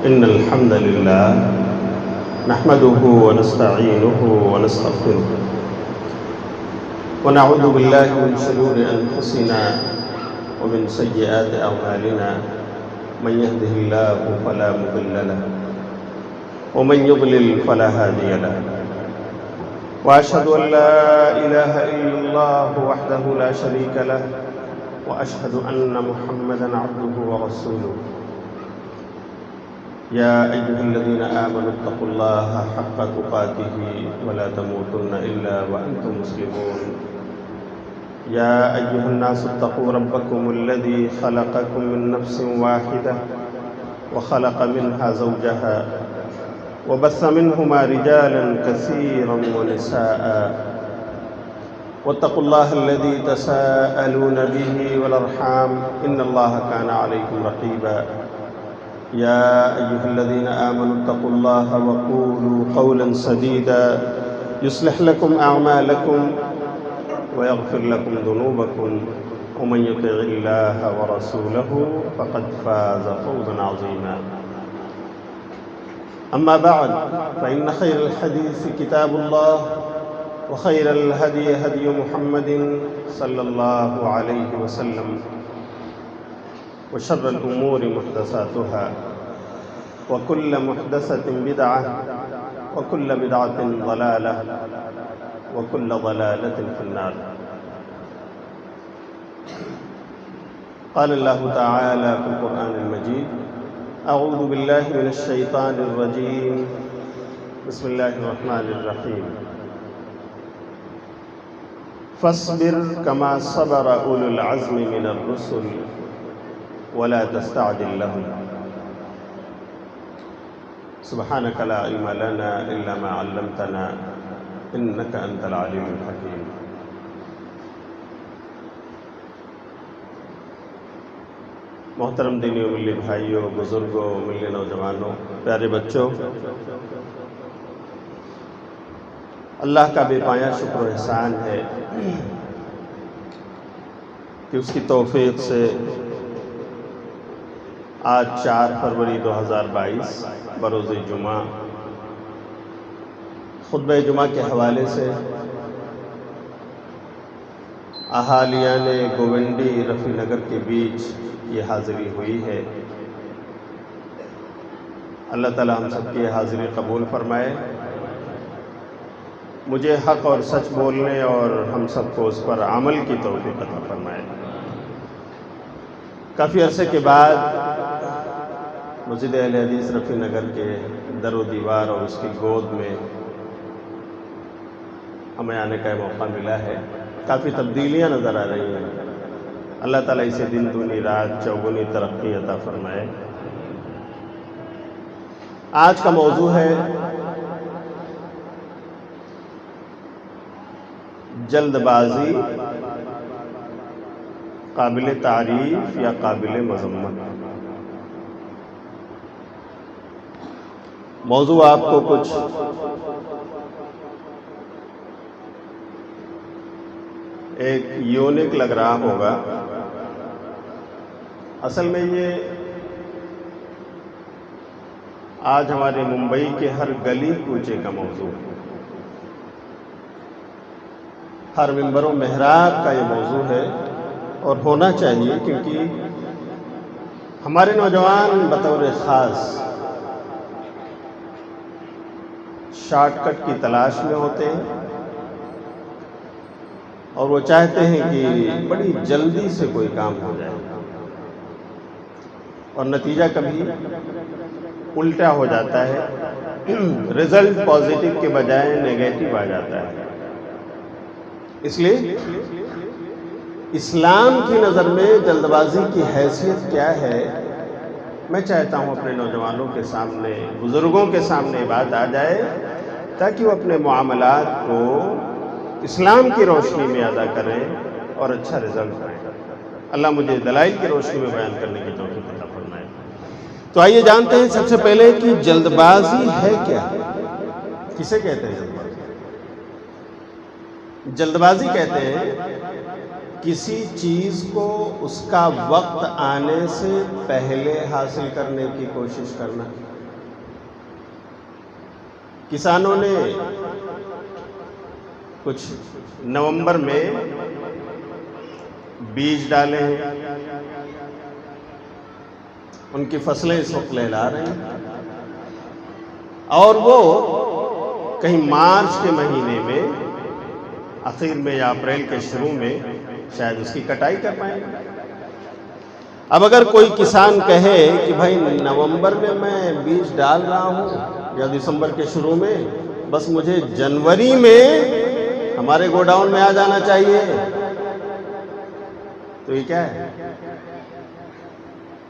إن الحمد لله نحمده ونستعينه ونستغفره ونعوذ بالله من شرور أنفسنا ومن سيئات أعمالنا من يهده الله فلا مضل له ومن يضلل فلا هادي له وأشهد أن لا إله إلا الله وحده لا شريك له وأشهد أن محمدًا عبده ورسوله يا أيها الذين آمنوا اتقوا الله حق تقاته ولا تموتن إلا وأنتم مسلمون يا أيها الناس اتقوا ربكم الذي خلقكم من نفس واحدة وخلق منها زوجها وبث منهما رجالا كثيرا ونساء واتقوا الله الذي تساءلون به والأرحام إن الله كان عليكم رقيبا يا أيها الذين آمنوا اتقوا الله وقولوا قولا سديدا يصلح لكم أعمالكم ويغفر لكم ذنوبكم ومن يطع الله ورسوله فقد فاز فوزا عظيما أما بعد فإن خير الحديث كتاب الله وخير الهدي هدي محمد صلى الله عليه وسلم وشر الأمور محدثاتها وكل محدثة بدعة وكل بدعة ضلالة وكل ضلالة في النار قال الله تعالى في القرآن المجيد أعوذ بالله من الشيطان الرجيم بسم الله الرحمن الرحيم فاصبر كما صبر أولو العزم من الرسل ولا تستعجل لهم سبحانك لا علم لنا إلا ما علمتنا إنك أنت العليم الحكيم محترم دینی و ملی بھائیوں، بزرگوں، ملی نوجوانوں، پیارے بچوں، اللہ کا بے پایا شکر و احسان ہے کہ اس کی توفیق سے آج 4 فروری 2022 بروز جمعہ خطبہ جمعہ کے حوالے سے اہالیان گوونڈی رفیع نگر کے بیچ یہ حاضری ہوئی ہے۔ اللہ تعالی ہم سب کی حاضری قبول فرمائے، مجھے حق اور سچ بولنے اور ہم سب کو اس پر عمل کی توفیق عطا فرمائے۔ کافی عرصے کے بعد مسجد اہل حدیث رفیع نگر کے در و دیوار اور اس کی گود میں ہمیں آنے کا موقع ملا ہے۔ کافی تبدیلیاں نظر آ رہی ہیں۔ اللہ تعالیٰ اسے دن دونی رات چوگنی ترقی عطا فرمائے۔ آج کا موضوع ہے جلد بازی قابل تعریف یا قابل مذمت۔ موضوع آپ کو کچھ ایک یونیک لگ رہا ہوگا، اصل میں یہ آج ہمارے ممبئی کے ہر گلی کوچے کا موضوع ہے، ہر ممبر و محراب کا یہ موضوع ہے اور ہونا چاہیے، کیونکہ ہمارے نوجوان بطور خاص شارٹ کٹ کی تلاش میں ہوتے ہیں اور وہ چاہتے ہیں کہ بڑی جلدی سے کوئی کام ہو جائے اور نتیجہ کبھی الٹا ہو جاتا ہے، رزلٹ پازیٹیو کے بجائے نیگیٹو آ جاتا ہے۔ اس لیے اسلام کی نظر میں جلد بازی کی حیثیت کیا ہے، میں چاہتا ہوں اپنے نوجوانوں کے سامنے، بزرگوں کے سامنے بات آ جائے تاکہ وہ اپنے معاملات کو اسلام کی روشنی میں ادا کریں اور اچھا رزلٹ پائیں۔ اللہ مجھے دلائل کی روشنی میں بیان کرنے کی توفیق عطا فرمائے۔ تو آئیے جانتے ہیں سب سے پہلے کہ جلد بازی ہے کیا، کسے کہتے ہیں جلد بازی؟ جلد بازی کہتے ہیں کسی چیز کو اس کا وقت آنے سے پہلے حاصل کرنے کی کوشش کرنا۔ کسانوں نے کچھ نومبر میں بیج ڈالے ہیں، ان کی فصلیں اس وقت لہلا رہی ہیں، اور وہ کہیں مارچ کے مہینے میں آخر میں یا اپریل کے شروع میں شاید اس کی کٹائی کر پائیں گے۔ اب اگر کوئی کسان کہے کہ بھائی نومبر میں میں بیج ڈال رہا ہوں یا دسمبر کے شروع میں، بس مجھے جنوری میں ہمارے گوڈاؤن میں آ جانا چاہیے، تو یہ کیا ہے؟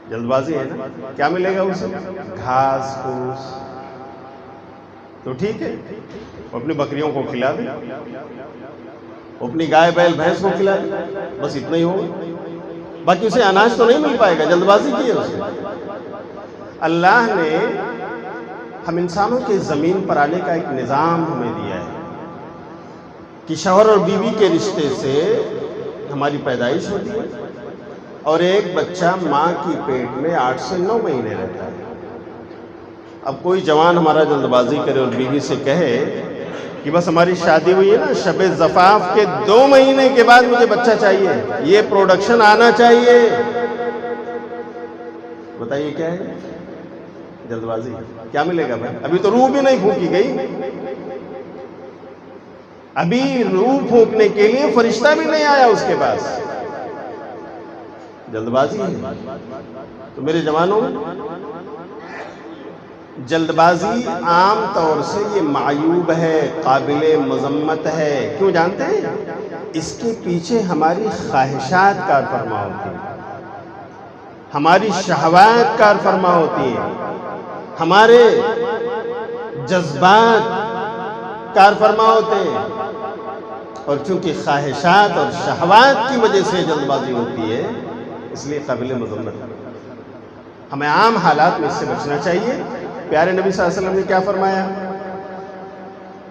جلد بازی ہے نا۔ کیا ملے گا اسے؟ گھاس پھوس۔ تو ٹھیک ہے، وہ اپنی بکریوں کو کھلا دے، اپنی گائے بیل بھینس کو کھلا دے، بس اتنا ہی ہوگا، باقی اسے اناج تو نہیں مل پائے گا، جلد بازی کی ہے اسے۔ اللہ نے ہم انسانوں کے زمین پر آنے کا ایک نظام ہمیں دیا ہے کہ شوہر اور بیوی کے رشتے سے ہماری پیدائش ہوتی ہے، اور ایک بچہ ماں کی پیٹ میں 8 سے 9 مہینے رہتا ہے۔ اب کوئی جوان ہمارا جلد بازی کرے اور بیوی سے کہے کہ بس ہماری شادی ہوئی ہے نا، شب زفاف کے 2 مہینے کے بعد مجھے بچہ چاہیے، یہ پروڈکشن آنا چاہیے، بتائیے کیا ہے؟ جلد بازی۔ کیا ملے گا بھائی؟ ابھی تو روح بھی نہیں پھونکی گئی، ابھی روح پھونکنے کے لیے فرشتہ بھی نہیں آیا اس کے پاس، جلد بازی ہے۔ تو میرے جوانوں، جلد بازی عام طور سے یہ معیوب ہے، قابل مذمت ہے۔ کیوں جانتے ہیں؟ اس کے پیچھے ہماری خواہشات کار فرما ہوتی ہیں، ہماری شہوات کار فرما ہوتی ہیں، ہمارے جذبات کار فرما ہوتے ہیں، اور چونکہ خواہشات اور شہوات کی وجہ سے جلد بازی ہوتی ہے، اس لیے قابل مذمت ہے۔ ہمیں عام حالات میں اس سے بچنا چاہیے۔ پیارے نبی صلی اللہ علیہ وسلم نے کیا فرمایا؟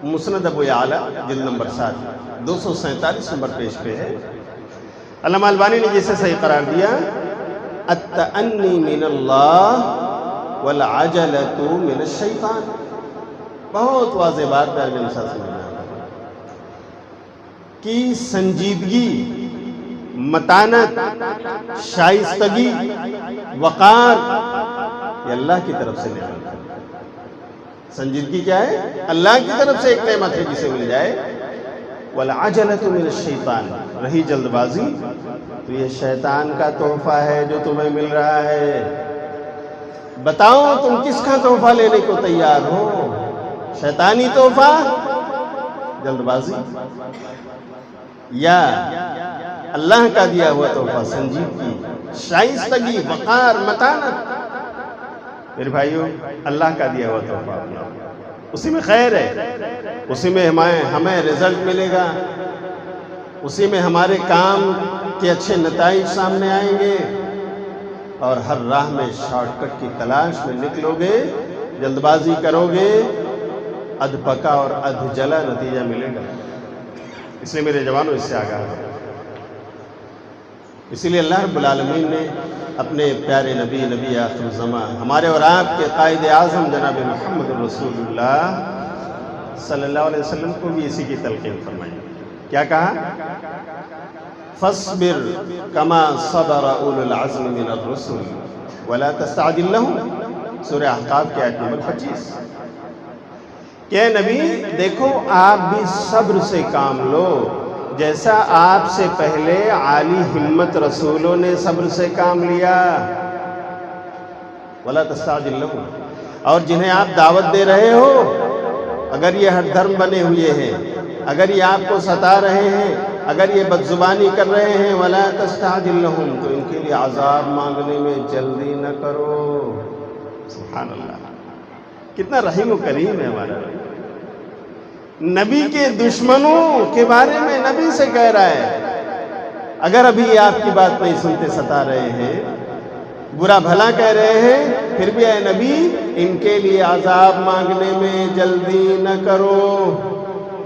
مسند ابو یعلا جلد نمبر 7 247 نمبر پیج پہ ہے۔ علامہ البانی نے جسے صحیح قرار دیا، التأنی من اللہ والعجلۃ من الشیطان۔ بہت واضح بات پیارے نبی صلی اللہ علیہ وسلم نے کہ سنجیدگی، متانت، شائستگی، وقار یہ اللہ کی طرف سے نعمت ہے۔ سنجیدگی کیا ہے؟ اللہ کی طرف سے ایک نعمت ہے جسے مل جائے۔ وَالْعَجَلَةُ مِنَ الشَّيْطَانِ، رہی جلد بازی تو یہ شیطان کا تحفہ ہے جو تمہیں مل رہا ہے۔ بتاؤ تم کس کا تحفہ لینے کو تیار ہو؟ شیطانی تحفہ، جلد بازی، یا اللہ کا دیا ہوا تحفہ سنجیدگی، شائستگی، وقار، متانت؟ میرے بھائیو، اللہ کا دیا ہوا تحفہ اسی میں خیر ہے، اسی میں ہمیں رزلٹ ملے گا، اسی میں ہمارے کام کے اچھے نتائج سامنے آئیں گے، اور ہر راہ میں شارٹ کٹ کی تلاش میں نکلو گے، جلد بازی کرو گے، ادھ پکا اور ادھ جلا نتیجہ ملے گا۔ اس لیے میرے جوانوں اس سے آگاہ ہو۔ اسی لیے اللہ رب العالمین نے اپنے پیارے نبی آخر الزمان، ہمارے اور آپ کے قائد اعظم جناب محمد رسول اللہ صلی اللہ علیہ وسلم کو بھی اسی کی تلقین فرمائی۔ کیا کہا؟ فَاصْبِرْ كَمَا صَبَرَ أُولُو الْعَزْمِ مِنَ الرُّسُلِ وَلَا تَسْتَعْجِلْ لَهُمْ، سورہ احقاف کی آیت نمبر 25۔ کہ نبی دیکھو آپ بھی صبر سے کام لو، جیسا آپ سے پہلے عالی ہمت رسولوں نے صبر سے کام لیا۔ وَلَا تَسْتَعْجِلْ لَهُمْ، اور جنہیں آپ دعوت دے رہے ہو، اگر یہ ہر دھرم بنے ہوئے ہیں، اگر یہ آپ کو ستا رہے ہیں، اگر یہ بدزبانی کر رہے ہیں، وَلَا تَسْتَعْجِلْ لَهُمْ، تو ان کے لیے عذاب مانگنے میں جلدی نہ کرو۔ سبحان اللہ، کتنا رحیم و کریم ہے ہمارا نبی۔ کے دشمنوں کے بارے میں نبی سے کہہ رہا ہے، اگر ابھی یہ آپ کی بات نہیں سنتے، ستا رہے ہیں، برا بھلا کہہ رہے ہیں، پھر بھی اے نبی ان کے لیے عذاب مانگنے میں جلدی نہ کرو،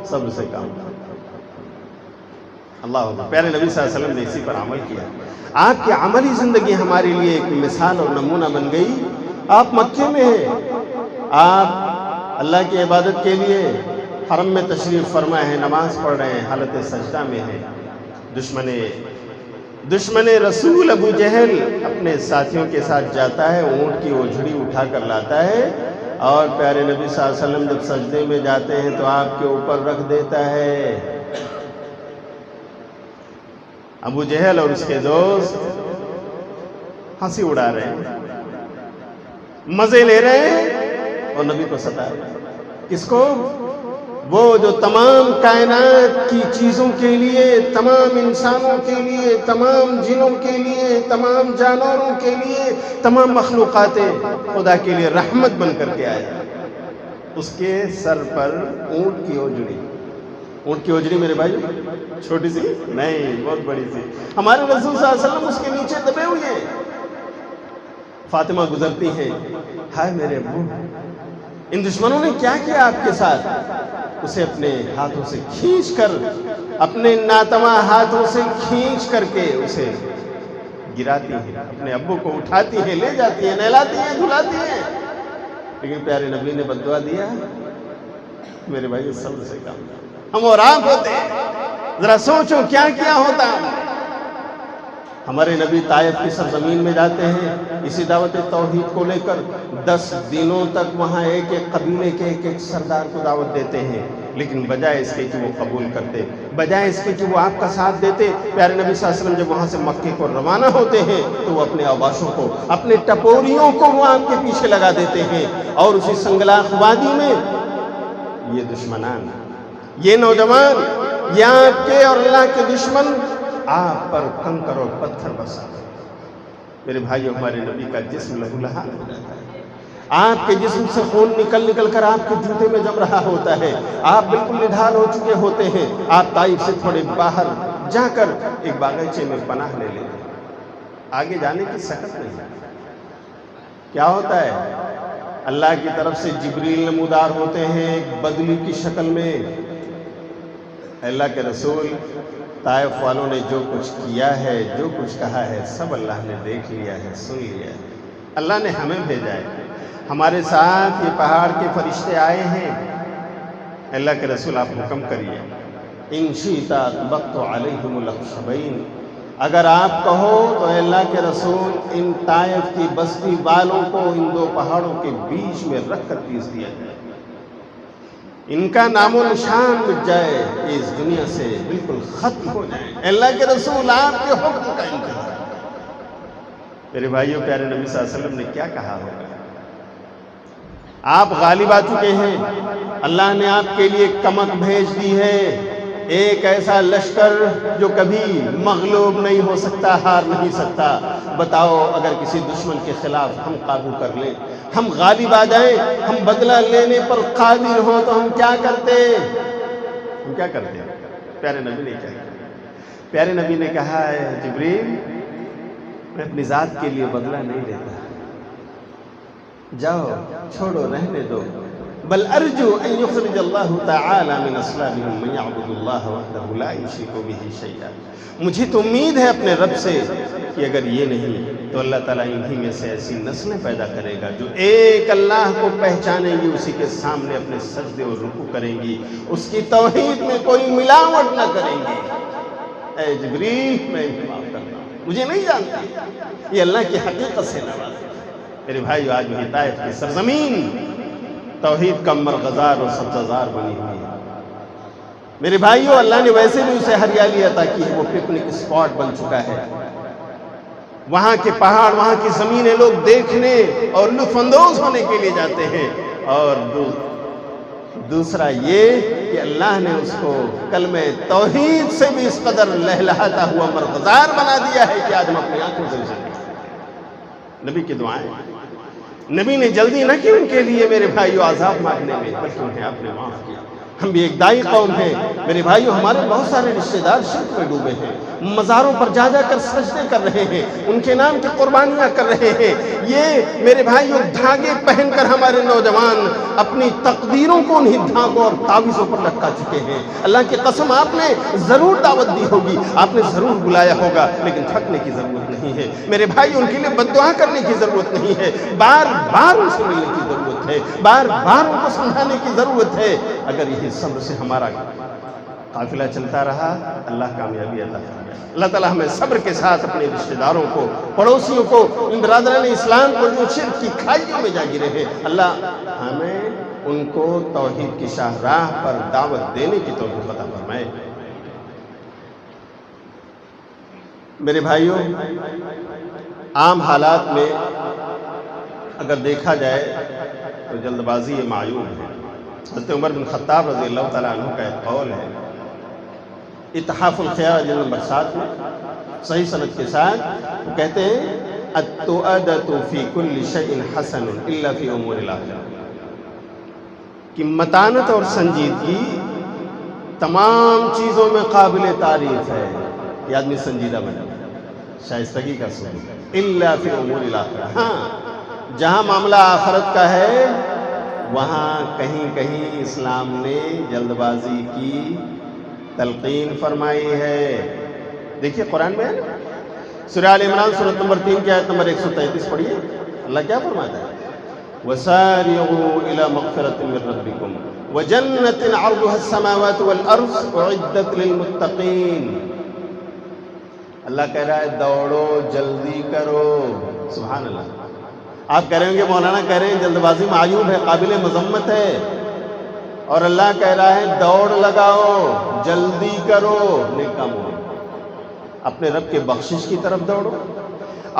صبر سے کام کرو۔ اللہ اکبر۔ پیارے نبی صلی اللہ علیہ وسلم نے اسی پر عمل کیا۔ آپ کی عملی زندگی ہمارے لیے ایک مثال اور نمونہ بن گئی۔ آپ مکے میں ہیں، آپ اللہ کی عبادت کے لیے حرم میں تشریف فرما ہے، نماز پڑھ رہے ہیں، حالت سجدہ میں ہے، دشمن رسول ابو جہل اپنے ساتھیوں کے ساتھ جاتا ہے، اونٹ کی اوجھڑی اٹھا کر لاتا ہے اور پیارے نبی صلی اللہ علیہ وسلم جب سجدے میں جاتے ہیں تو آپ کے اوپر رکھ دیتا ہے۔ ابو جہل اور اس کے دوست ہنسی اڑا رہے ہیں، مزے لے رہے ہیں اور نبی کو ستا رہے ہیں۔ کس کو؟ وہ جو تمام کائنات کی چیزوں کے لیے، تمام انسانوں کے لیے، تمام جنوں کے لیے، تمام جانوروں کے لیے، تمام مخلوقات خدا کے لیے رحمت بن کر کے آیا، اس کے سر پر اونٹ کی اوجڑی۔ اونٹ کی اوجڑی میرے بھائی چھوٹی سی نہیں، بہت بڑی سی۔ ہمارے رسول صلی اللہ علیہ وسلم اس کے نیچے دبے ہوئے ہیں۔ فاطمہ گزرتی ہیں، ہائے میرے ابو، ان دشمنوں نے کیا کیا آپ کے ساتھ؟ اسے اپنے ہاتھوں سے کھینچ کر، اپنے ناتواں ہاتھوں سے کھینچ کر کے اسے گراتی ہیں، اپنے ابو کو اٹھاتی ہیں، لے جاتی ہیں، نہلاتی ہیں، دھلاتی ہیں۔ لیکن پیارے نبی نے بد دعا دیا، میرے بھائی صبر سے کام ہم اور آپ ہوتے ہیں، ذرا سوچو کیا کیا ہوتا۔ ہمارے نبی طائف کی سرزمین میں جاتے ہیں اسی دعوت توحید کو لے کر، 10 دنوں تک وہاں ایک ایک قبیلے کے ایک ایک سردار کو دعوت دیتے ہیں، لیکن بجائے اس کے کہ وہ قبول کرتے، بجائے اس کے کہ وہ آپ کا ساتھ دیتے، پیارے نبی صلی اللہ علیہ وسلم جب وہاں سے مکے کو روانہ ہوتے ہیں تو وہ اپنے اوباشوں کو، اپنے ٹپوریوں کو وہ آپ کے پیچھے لگا دیتے ہیں، اور اسی سنگلاخ وادی میں یہ دشمنان، یہ نوجوان، یہ آپ کے اور اللہ کے دشمن آپ پر کنکر اور پتھر برسا۔ میرے بھائیو، ہمارے نبی کا جسم لہو لہان ہو جاتا ہے، آپ کے جسم سے خون نکل کر آپ کے جوتے میں جم رہا ہوتا ہے، آپ بالکل نڈھال ہو چکے ہوتے ہیں، آپ طائف سے تھوڑے باہر جا کر ایک باغیچے میں پناہ لے لیتے ہیں، آگے جانے کی سکت نہیں۔ کیا ہوتا ہے؟ اللہ کی طرف سے جبریل نمودار ہوتے ہیں ایک بدلی کی شکل میں۔ اللہ کے رسول، طائف والوں نے جو کچھ کیا ہے، جو کچھ کہا ہے، سب اللہ نے دیکھ لیا ہے، سن لیا ہے۔ اللہ نے ہمیں بھیجا ہے، ہمارے ساتھ یہ پہاڑ کے فرشتے آئے ہیں۔ اللہ کے رسول آپ حکم کریے، ان شئت اطبقت علیہم الاخشبین، اگر آپ کہو تو اے اللہ کے رسول ان طائف کی بستی والوں کو ان 2 پہاڑوں کے بیچ میں رکھ کر پیس دیا جائے، ان کا نام و نشان مٹ جائے، اس دنیا سے بالکل ختم ہو جائے۔ اللہ کے رسول آپ کے حکم کا انتظار۔ میرے بھائیوں، پیارے نبی صلی اللہ علیہ وسلم نے کیا کہا ہوگا؟ آپ غالب آ چکے ہیں، اللہ نے آپ کے لیے کمک بھیج دی ہے، ایک ایسا لشکر جو کبھی مغلوب نہیں ہو سکتا، ہار نہیں سکتا۔ بتاؤ، اگر کسی دشمن کے خلاف ہم قابو کر لیں، ہم غالب آ جائیں، ہم بدلہ لینے پر قادر ہوں تو ہم کیا کرتے؟ ہم کیا کرتے؟ پیارے نبی نے کیا کہا؟ پیارے نبی نے کہا ہے، جبریل، میں اپنی ذات کے لیے بدلہ نہیں لیتا، جاؤ چھوڑو، رہنے دو، بل ارجو ان یخرج اللہ تعالی من اصلابہم من یعبد اللہ وحدہ لا یشرک بہ شیئا۔ مجھے تو امید ہے اپنے رب سے کہ اگر یہ نہیں تو اللہ تعالیٰ انہی میں سے ایسی نسلیں پیدا کرے گا جو ایک اللہ کو پہچانیں گی، اسی کے سامنے اپنے سجدے اور رکوع کریں گی، اس کی توحید میں کوئی ملاوٹ نہ کریں گی۔ اے جبریل، میں معاف کرتا ہوں، مجھے نہیں جانتی، یہ اللہ کی حقیقت سے نواز۔ میرے بھائیو، آج وہی طائف کی سرزمین توحید کا مرغزار اور سبززار بنی ہوئی ہے۔ میرے بھائیو، اللہ نے ویسے بھی اسے ہریالی عطا کی ہے، وہ پکنک اسپاٹ بن چکا ہے۔ وہاں کے پہاڑ، وہاں کی زمینیں لوگ دیکھنے اور لطف اندوز ہونے کے لیے جاتے ہیں، اور دوسرا یہ کہ اللہ نے اس کو کلمہ توحید سے بھی اس قدر لہلہاتا ہوا مرغزار بنا دیا ہے کہ آج ہم اپنی آنکھوں سے نہیں سکتے۔ نبی کی دعائیں، نبی نے جلدی نہ کی ان کے لیے میرے بھائیو عذاب مانگنے میں، بلکہ انہیں آپ نے معاف کیا۔ ہم بھی ایک دائی قوم ہیں میرے بھائیو، ہمارے بہت سارے رشتہ دار شرک میں ڈوبے ہیں، مزاروں پر جا جا کر سجدے کر رہے ہیں، ان کے نام کی قربانیاں کر رہے ہیں۔ یہ میرے بھائیو دھاگے پہن کر ہمارے نوجوان اپنی تقدیروں کو انہی دھاگوں اور تعویذوں پر لٹکا چکے ہیں۔ اللہ کی قسم آپ نے ضرور دعوت دی ہوگی، آپ نے ضرور بلایا ہوگا، لیکن تھکنے کی ضرورت نہیں ہے میرے بھائی، ان کے لیے بد دعا کرنے کی ضرورت نہیں ہے، بار بار ان سے ملنے کی ضرورت ہے، بار بار ان کو سمجھانے کی ضرورت ہے۔ اگر یہی صبر سے ہمارا قافلہ چلتا رہا، اللہ کامیابی عطا فرمائے۔ اللہ تعالیٰ ہمیں صبر کے ساتھ اپنے رشتہ داروں کو، پڑوسیوں کو، ان برادران اسلام کو جو شرک کی کھائیوں میں جا گرے ہیں، اللہ ہمیں ان کو توحید کی شاہراہ پر دعوت دینے کی توفیق عطا فرمائے۔ میرے بھائیوں، عام حالات میں اگر دیکھا جائے تو جلد بازی یہ معیوب ہے۔ حضرت عمر بن خطاب رضی اللہ تعالیٰ عنہ کا ایک قول ہے، اتحاف الخیار جلد نمبر 7 میں صحیح سند کے ساتھ وہ کہتے ہیں التؤدۃ فی کل شیء حسن الا فی امور الاخرہ، کہ متانت اور سنجیدگی تمام چیزوں میں قابل تعریف ہے، یہ آدمی سنجیدہ بنے، شائستگی کا سلوک، الا فی امور الاخرہ، ہاں جہاں معاملہ آخرت کا ہے وہاں کہیں کہیں اسلام نے جلد بازی کی تلقین فرمائی ہے۔ دیکھیے قرآن میں ہے، سورہ آل عمران سورۃ نمبر 3 کی آیت نمبر 133 پڑھیے، اللہ کیا فرماتا ہے؟ وَسَارِعُوا إِلَى مَغْفِرَةٍ مِّن رَّبِّكُمْ وَجَنَّةٍ عَرْضُهَا السَّمَاوَاتُ وَالْأَرْضُ أُعِدَّتْ لِلْمُتَّقِينَ۔ اللہ کہہ رہا ہے دوڑو، جلدی کرو، سبحان اللہ۔ آپ کہہ رہے ہوں گے مولانا کہہ رہے ہیں جلد بازی معیوب ہے، قابل مذمت ہے، اور اللہ کہہ رہا ہے دوڑ لگاؤ، جلدی کرو نیک کاموں میں، اپنے رب کے بخشش کی طرف دوڑو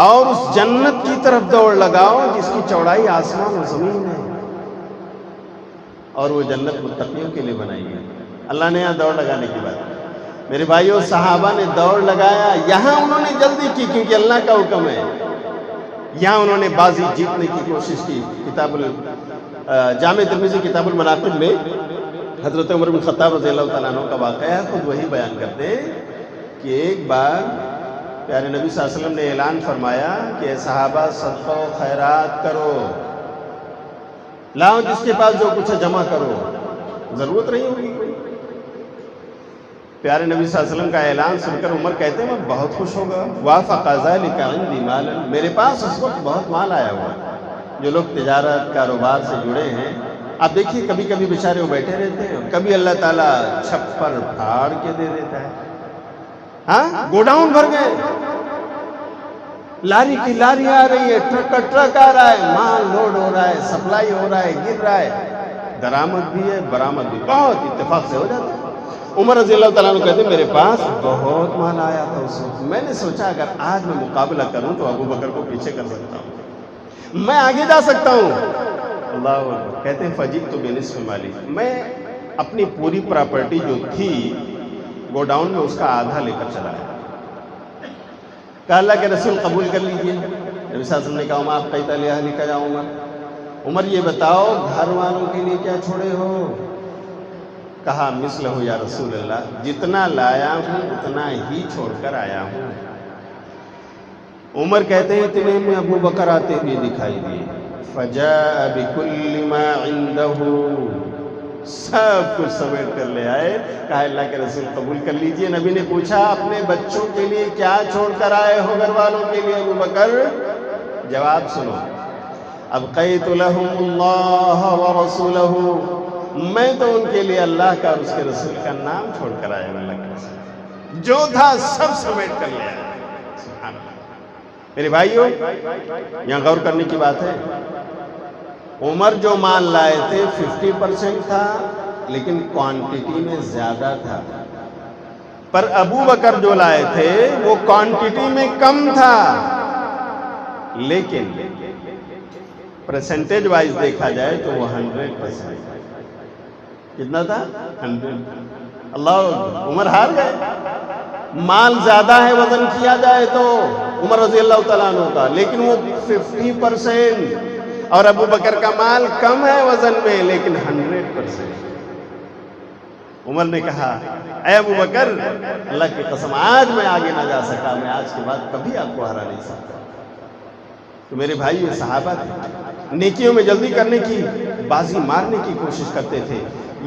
اور اس جنت کی طرف دوڑ لگاؤ جس کی چوڑائی آسمان و زمین ہے، اور وہ جنت متقیوں کے لیے بنائی ہے۔ اللہ نے یہاں دوڑ لگانے کی بات، میرے بھائیوں صحابہ نے دوڑ لگایا، یہاں انہوں نے جلدی کی کیونکہ اللہ کا حکم ہے، یہاں انہوں نے بازی جیتنے کی کوشش کی۔ جامع ترمذی کتاب المناقب میں حضرت عمر بن خطاب رضی اللہ تعالیٰ عنہ کا واقعہ ہے، خود وہی بیان کرتے ہیں کہ ایک بار پیارے نبی صلی اللہ علیہ وسلم نے اعلان فرمایا کہ صحابہ صدقہ و خیرات کرو، لاؤ جس کے پاس جو کچھ ہے جمع کرو، ضرورت نہیں ہوگی کوئی۔ پیارے نبی صلی اللہ علیہ وسلم کا اعلان سن کر عمر کہتے ہیں میں بہت خوش ہوگا، وافق ذلک عندی مالا، میرے پاس اس وقت بہت مال آیا ہوا ہے۔ جو لوگ تجارت کاروبار سے جڑے ہیں، آپ دیکھیے کبھی کبھی بیچارے وہ بیٹھے رہتے ہیں، کبھی اللہ تعالیٰ چھپر پھاڑ کے دے دیتا ہے، ہاں گوڈاؤن بھر گئے، لاری کی لاری آ رہی ہے، ٹرک کا ٹرک آ رہا ہے، مال لوڈ ہو رہا ہے، سپلائی ہو رہا ہے، گر رہا ہے، درآمد بھی ہے برآمد بھی، بہت اتفاق سے ہو جاتا ہے۔ عمر رضی اللہ تعالیٰ عنہ کہتے ہیں میرے پاس بہت مال آیا تھا اس وقت، میں نے سوچا اگر آج میں مقابلہ کروں تو ابو بکر کو پیچھے کر سکتا ہوں، میں آگے جا سکتا ہوں۔ اللہ اکبر، کہتے ہیں فجئت بنصف مالی، میں اپنی پوری پراپرٹی جو تھی گوڈاؤن میں اس کا آدھا لے کر چلا ہے۔ کہا اللہ کے رسول قبول کر لیجئے۔ نبی صلی اللہ علیہ وسلم نے کہا میں آپ قیتا لیا لے کر جاؤں گا۔ عمر یہ بتاؤ گھر والوں کے لیے کیا چھوڑے ہو؟ کہا مثلہ یا رسول اللہ، جتنا لایا ہوں اتنا ہی چھوڑ کر آیا ہوں۔ عمر کہتے ہیں اتنے میں ابو بکر آتے ہوئے دکھائی دیے، فجاء بكل ما عنده، سب کچھ سمیٹ کر لے آئے۔ کہا اللہ کے رسول قبول کر لیجئے۔ نبی نے پوچھا اپنے بچوں کے لیے کیا چھوڑ کر آئے ہو گھر والوں کے لیے ابو بکر؟ جواب سنو، ابقیت لهم اللہ ورسولہ، میں تو ان کے لیے اللہ کا اور اس کے رسول کا نام چھوڑ کر آیا ہوں۔ اللہ کے رسول جو تھا سب سمیٹ کر لے آیا، سبحان اللہ۔ میرے بھائیوں یہاں غور کرنے کی بات ہے، عمر جو مال لائے تھے 50% تھا لیکن کوانٹیٹی میں زیادہ تھا، پر ابو بکر جو لائے تھے وہ کوانٹیٹی میں کم تھا لیکن پرسنٹیج وائز دیکھا جائے تو وہ 100%۔ کتنا تھا؟ 100۔ اللہ، عمر ہار گئے، مال زیادہ ہے وزن کیا جائے تو عمر رضی اللہ تعالیٰ عنہ کا، لیکن وہ 50%، اور ابو بکر کا مال کم ہے وزن میں لیکن 100%۔ عمر نے کہا اے ابو بکر، اللہ کی قسم آج میں آگے نہ جا سکا، میں آج کے بعد کبھی آپ کو ہرا نہیں سکتا۔ تو میرے بھائی یہ صحابہ تھے، نیکیوں میں جلدی کرنے کی، بازی مارنے کی کوشش کرتے تھے،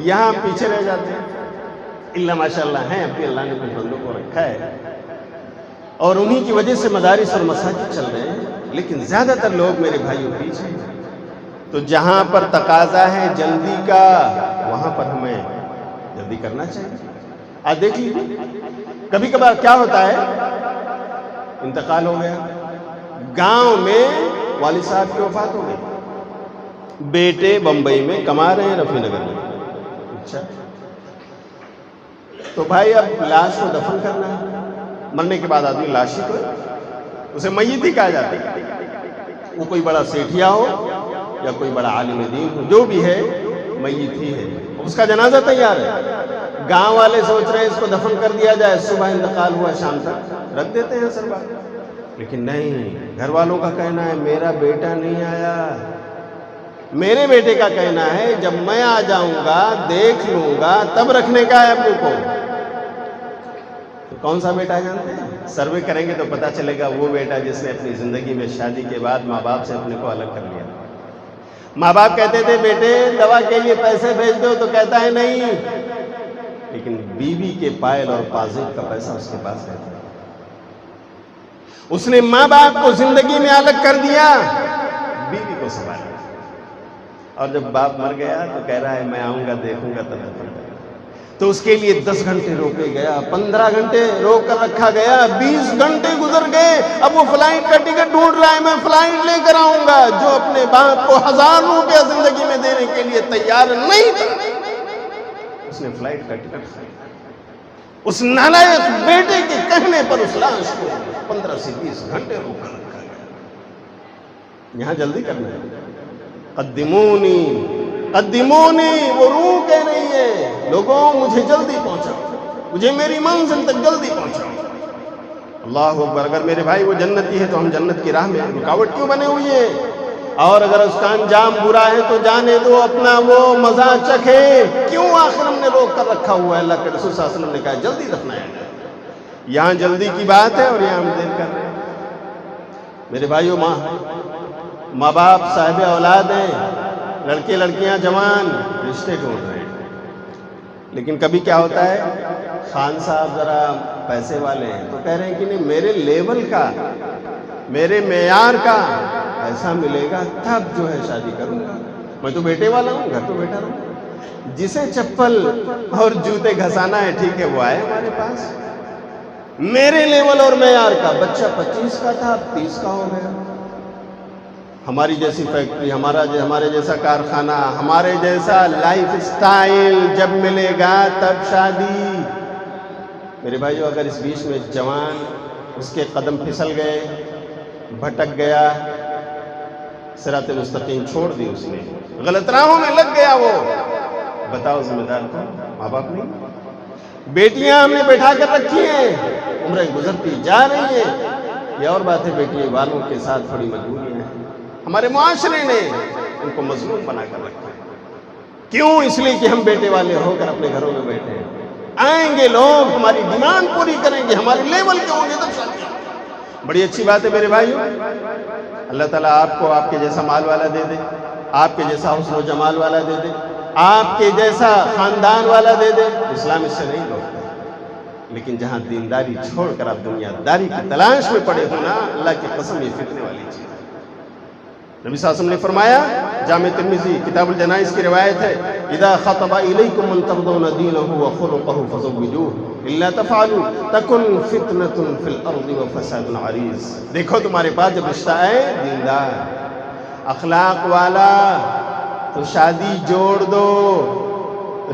یہاں پیچھے رہ جاتے اللہ ماشاءاللہ ہیں، اب بھی اللہ نے کچھ بندوں کو رکھا ہے اور انہی کی وجہ سے مدارس اور مساجد چل رہے ہیں، لیکن زیادہ تر لوگ میرے بھائیوں پیچھے ہیں۔ تو جہاں پر تقاضا ہے جلدی کا، وہاں پر ہمیں جلدی کرنا چاہیے۔ آج دیکھ لیجیے کبھی کبھار کیا ہوتا ہے، انتقال ہو گیا، گاؤں میں والد صاحب کی وفات ہو گئی، بیٹے بمبئی میں کما رہے ہیں، رفیع نگر میں، اچھا تو بھائی اب لاش کو دفن کرنا ہے، مرنے کے بعد آدمی لاش ہی کو اسے میت ہی کہا جاتا ہے، وہ کوئی بڑا سیٹھیا ہو یا کوئی بڑا عالم دین ہو، جو بھی ہے میت ہی ہے، اس کا جنازہ تیار ہے، گاؤں والے سوچ رہے ہیں اس کو دفن کر دیا جائے، صبح انتقال ہوا شام تک رکھ دیتے ہیں اصل بات، لیکن نہیں، گھر والوں کا کہنا ہے میرا بیٹا نہیں آیا، میرے بیٹے کا کہنا ہے جب میں آ جاؤں گا دیکھ لوں گا تب رکھنے کا ہے ابو کو۔ تو کون سا بیٹا جانتے ہیں؟ سروے کریں گے تو پتا چلے گا وہ بیٹا جس نے اپنی زندگی میں شادی کے بعد ماں باپ سے اپنے کو الگ کر لیا۔ ماں باپ کہتے تھے بیٹے دوا کے لیے پیسے بھیج دو، تو کہتا ہے نہیں، لیکن بیوی کے پائل اور پازیب کا پیسہ اس کے پاس رہتا ہے۔ اس نے ماں باپ کو زندگی میں الگ کر دیا، بیوی کو سنبھالا، اور جب باپ مر گیا تو کہہ رہا ہے میں آؤں گا دیکھوں گا تب دفن کروں گا۔ تو اس کے لیے 10 گھنٹے روکے گیا، 15 گھنٹے روک کر رکھا گیا، 20 گھنٹے گزر گئے، اب وہ فلائٹ کا ٹکٹ ڈھونڈ رہا ہے، میں فلائٹ لے کر آؤں گا، جو اپنے باپ کو 1000 روپیہ زندگی میں دینے کے لیے تیار نہیں تھا، اس نے فلائٹ کا ٹکٹ خریدا۔ اس نالائق بیٹے کے کہنے پر اس لاش کو 15 سے 20 گھنٹے روک کر رکھا گیا۔ یہاں جلدی کرنا ہے، قدمونی قدمونی، وہ روح کہہ رہی ہے لوگوں مجھے جلدی پہنچاؤ، مجھے میری منزل تک جلدی پہنچاؤ۔ اللہ اکبر، اگر میرے بھائی وہ جنتی ہے تو ہم جنت کی راہ میں رکاوٹ کیوں بنے ہوئی ہیں؟ اور اگر اس کا انجام برا ہے تو جانے دو، اپنا وہ مزہ چکھے، کیوں آخر ہم نے روک کر رکھا ہوا ہے؟ اللہ کے رسول صلی اللہ علیہ وسلم نے کہا جلدی دفنایا جائے، یہاں جلدی کی بات ہے اور یہاں ہم دیر کر رہے ہیں۔ میرے بھائیو، ماں باپ صاحب اولاد ہیں، لڑکے لڑکیاں جوان رشتے ڈھونڈ رہے ہیں، لیکن کبھی کیا ہوتا ہے، خان صاحب ذرا پیسے والے ہیں تو کہہ رہے ہیں کہ نہیں میرے لیول کا، میرے معیار کا ایسا ملے گا تب جو ہے شادی کروں گا، میں تو بیٹے والا ہوں، گھر تو بیٹا رہوں، جسے چپل اور جوتے گھسانا ہے ٹھیک ہے وہ آئے ہمارے پاس، میرے لیول اور معیار کا بچہ 25 کا تھا 30 کا ہو گیا۔ ہماری جیسی فیکٹری، ہمارے جیسا کارخانہ، ہمارے جیسا لائف سٹائل جب ملے گا تب شادی۔ میرے بھائیو، اگر اس بیچ میں جوان اس کے قدم پھسل گئے، بھٹک گیا، صراط مستقیم چھوڑ دی اس نے، غلط راہوں میں لگ گیا، وہ بتاؤ ذمہ دار کون؟ ماں باپ نہیں؟ بیٹیاں ہم نے بیٹھا کر رکھی ہیں، عمریں گزرتی جا رہی ہیں، یہ اور بات ہے بیٹی والوں کے ساتھ تھوڑی مجبوریاں ہیں، ہمارے معاشرے نے ان کو مظلوم بنا کر رکھا ہے۔ کیوں؟ اس لیے کہ ہم بیٹے والے ہو کر اپنے گھروں میں بیٹھے ہیں، آئیں گے لوگ ہماری ڈیمانڈ پوری کریں گے، ہمارے لیول کے ہوں گے تب شادی۔ بڑی اچھی بات ہے میرے بھائیو، اللہ تعالیٰ آپ کو آپ کے جیسا مال والا دے دے، آپ کے جیسا حسن و جمال والا دے دے، آپ کے جیسا خاندان والا دے دے، اسلام اس سے نہیں روکتا، لیکن جہاں دینداری چھوڑ کر آپ دنیا داری کی تلاش میں پڑے ہونا، اللہ کی قسم یہ فتنے والی چیز ہے۔ نبی صلی اللہ علیہ وسلم نے فرمایا، جامع ترمذی کتاب الجنائز کی روایت ہے، اذا خطب الیکم من ترضون دینہ وخلقہ فزوجوہ الا تفعلوا تکن فتنۃ فی الارض وفساد عریض۔ دیکھو تمہارے پاس جب رشتہ آئے دیندار اخلاق والا تو شادی جوڑ دو،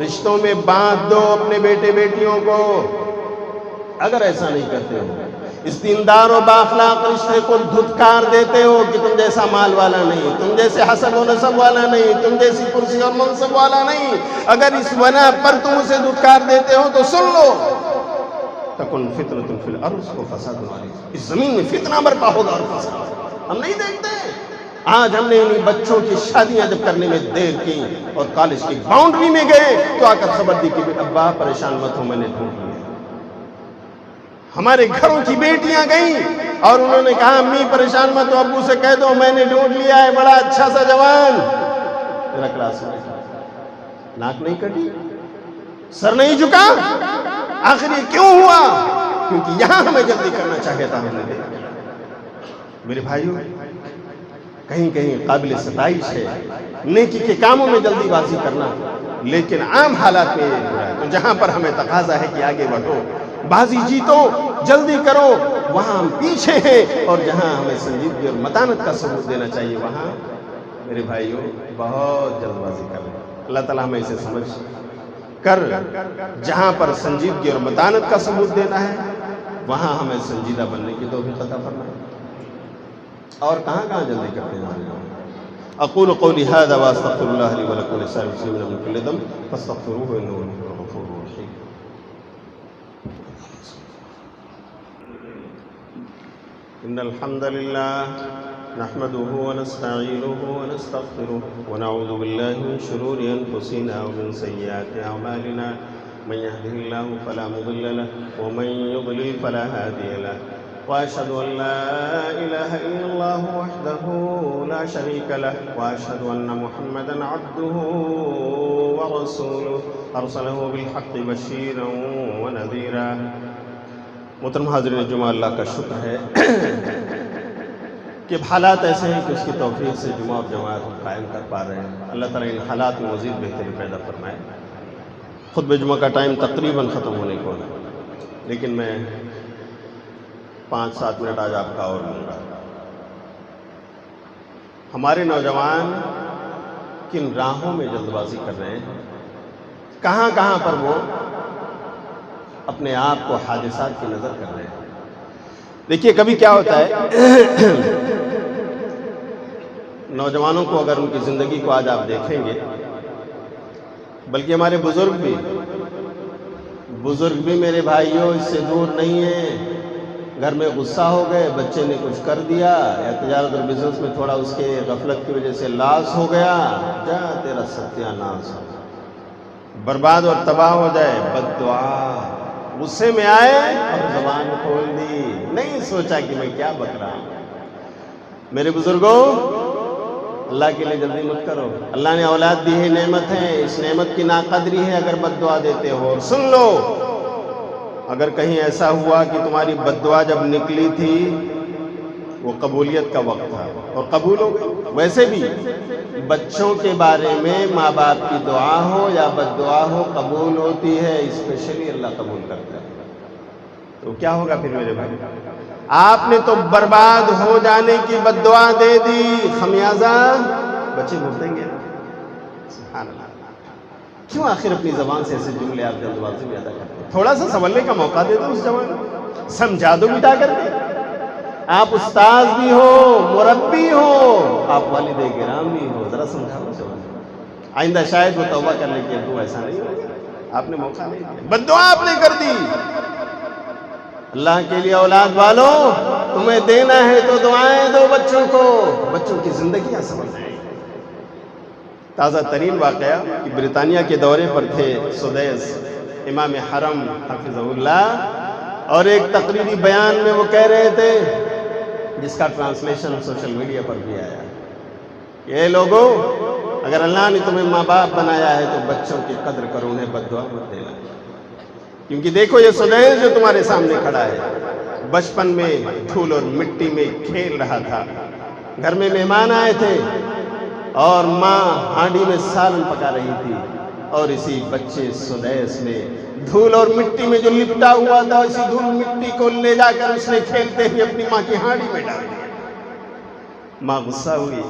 رشتوں میں باندھ دو اپنے بیٹے بیٹیوں کو۔ اگر ایسا نہیں کرتے ہو، اس دیندار و بااخلاق رشتے کو دھتکار دیتے ہو کہ تم جیسا مال والا نہیں، تم جیسے حسب و نسب والا نہیں، تم جیسی کرسی اور منصب والا نہیں، اگر اس بنا پر تم اسے دھتکار دیتے ہو تو سن لو، تکن فتنۃ فی الارض وفساد عریض، اس زمین میں فتنہ برپا ہوگا اور فساد۔ ہم نہیں دیکھتے آج ہم نے انہیں بچوں کی شادیاں جب کرنے میں دیر کی اور کالج کی باؤنڈری میں گئے تو آ کر خبر دی کہ ابا پریشان مت ہو، میں نے ڈھونڈ لیا۔ ہمارے گھروں کی بیٹیاں گئیں اور انہوں نے کہا امی پریشان مت ہو، ابو سے کہہ دو میں نے ڈھونڈ لیا ہے، بڑا اچھا سا جوان۔ میرا کلاس میں ناک نہیں کٹی، سر نہیں جھکا، آخر یہ کیوں ہوا؟ کیونکہ یہاں ہمیں جلدی کرنا چاہیے تھا، ہم نے دیکھا۔ میرے بھائیوں، کہیں کہیں قابل ستائش ہے نیکی کے کاموں میں جلدی بازی کرنا، لیکن عام حالات میں یہ ہو رہا ہے۔ تو جہاں پر ہمیں تقاضا ہے کہ آگے بڑھو، بازی جیتو، جلدی کرو، وہاں ہم پیچھے ہیں، اور جہاں ہمیں سنجیدگی اور متانت کا ثبوت دینا چاہیے وہاں میرے بھائیوں بہت جلد بازی کر رہے ہیں۔ اللہ تعالیٰ ہمیں اسے سمجھ کر جہاں پر سنجیدگی اور متانت کا ثبوت دینا ہے وہاں ہمیں سنجیدہ بننے کی توفیق عطا فرمائے۔ اور کہاں کہاں جلدی کرتے ہیں ہمارے لوگ۔ اقول قولی ھذا واستغفر اللہ لی ولکم ولسائر المسلمین من کل ذنب فاستغفروہ انہ هو الغفور الرحیم۔ ان الحمد للہ نحمده ونستعینه ونستغفره ونعوذ باللہ من شرور انفسنا ومن سیئات اعمالنا من يهده الله فلا مضل له ومن يضلل فلا هادي له وأشهد أن لا إله إلا الله وحده لا شريك له وأشهد أن محمدا عبده ورسوله أرسله بالحق بشيرا ونذيرا۔ محترم حاضرین جمعہ، اللہ کا شکر ہے کہ حالات ایسے ہیں کہ اس کی توفیق سے جمعہ اور جماعت قائم کر پا رہے ہیں۔ اللہ تعالیٰ ان حالات میں مزید بہتری پیدا فرمائے۔ خطبہ جمعہ کا ٹائم تقریباً ختم ہونے کو ہے، لیکن میں 5-7 منٹ آج آپ کا اور لوں گا۔ ہمارے نوجوان کن راہوں میں جلد بازی کر رہے ہیں، کہاں کہاں پر وہ اپنے آپ کو حادثات کی نظر کر رہے ہیں۔ دیکھیے کبھی کیا ہوتا ہے، نوجوانوں کو اگر ان کی زندگی کو آج آپ دیکھیں گے، بلکہ ہمارے بزرگ بھی میرے بھائیوں اس سے دور نہیں ہیں۔ گھر میں غصہ ہو گئے، بچے نے کچھ کر دیا یا تجارت اور بزنس میں تھوڑا اس کے غفلت کی وجہ سے لاس ہو گیا، جا تیرا ستیہ ناس ہو، برباد اور تباہ ہو جائے، بد دعا، غصے میں آئے اور زبان کھول دی، نہیں سوچا کہ میں کیا بک رہا ہوں۔ میرے بزرگوں، اللہ کے لیے جلدی مت کرو۔ اللہ نے اولاد دی ہے، نعمت ہے، اس نعمت کی ناقدری ہے اگر بد دعا دیتے ہو۔ اور سن لو، اگر کہیں ایسا ہوا کہ تمہاری بد دعا جب نکلی تھی وہ قبولیت کا وقت تھا اور قبول ہو گئی، ویسے بھی بچوں کے بارے میں ماں باپ کی دعا ہو یا بد دعا ہو قبول ہوتی ہے، اسپیشلی اللہ قبول کرتا ہے۔ تو کیا ہوگا پھر میرے بھائی؟ آپ نے تو برباد ہو جانے کی بد دعا دے دی، خمیازہ بچے بھگتیں گے۔ سبحان اللہ، کیوں آخر اپنی زبان سے ایسے جملے آپ جلد بازی میں ادا کرتے ہیں؟ تھوڑا سا سنبھلنے کا موقع دے دو اس جوان کو، سمجھا دو مٹا کر کے۔ آپ استاذ بھی ہو، مربی ہو، آپ والد کرام بھی ہو، ذرا سمجھا دو جوان کو۔ آئندہ شاید وہ توبہ کر لے کہ ابو ایسا نہیں ہوگا، آپ نے موقع نہیں دیا، بد دعا آپ نے کر دی۔ اللہ کے لیے اولاد والوں، تمہیں دینا ہے تو دعائیں دو بچوں کو، بچوں کی زندگیاں سمجھائیں۔ تازہ ترین واقعہ کہ برطانیہ کے دورے پر تھے سدیس امام حرم حفظہ اللہ، اور ایک تقریری بیان میں وہ کہہ رہے تھے، جس کا ٹرانسلیشن سوشل میڈیا پر بھی آیا، یہ لوگوں، اگر اللہ نے تمہیں ماں باپ بنایا ہے تو بچوں کی قدر کرو، انہیں بد دعا مت دینا، کیونکہ دیکھو یہ سدیس جو تمہارے سامنے کھڑا ہے بچپن میں دھول اور مٹی میں کھیل رہا تھا، گھر میں مہمان آئے تھے اور ماں ہانڈی میں سالن پکا رہی تھی، اور اسی بچے سدیس نے دھول اور مٹی میں جو لپٹا ہوا تھا اسی دھول مٹی کو لے جا کر اس نے کھیلتے ہوئے اپنی ماں کی ہانڈی میں ڈال دیا۔ ماں غصہ ہوئی،